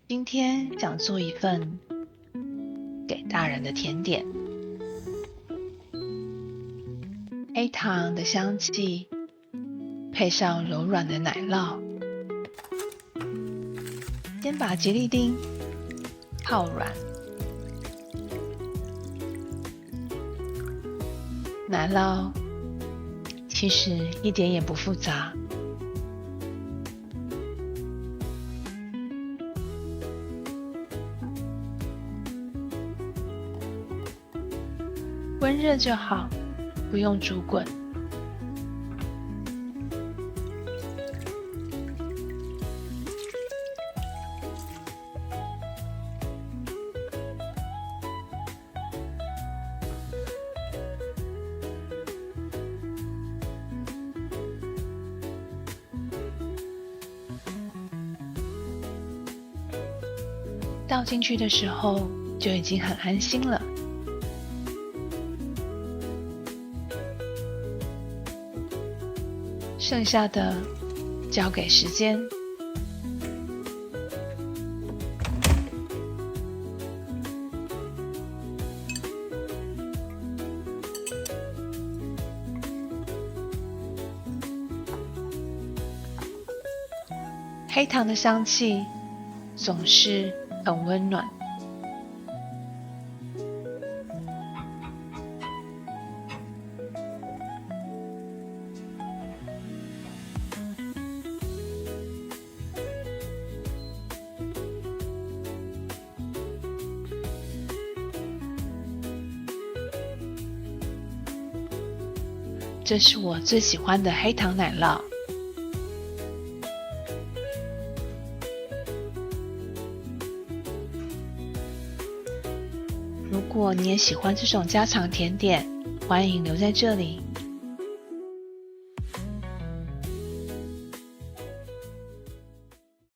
今天想做一份给大人的甜点，黑糖的香气配上柔软的奶酪，先把吉利丁泡软，奶酪其实一点也不复杂，温热就好，不用煮滚。倒进去的时候就已经很安心了。剩下的交给时间。黑糖的香气总是很温暖。这是我最喜欢的黑糖奶酪。如果你也喜欢这种家常甜点，欢迎留在这里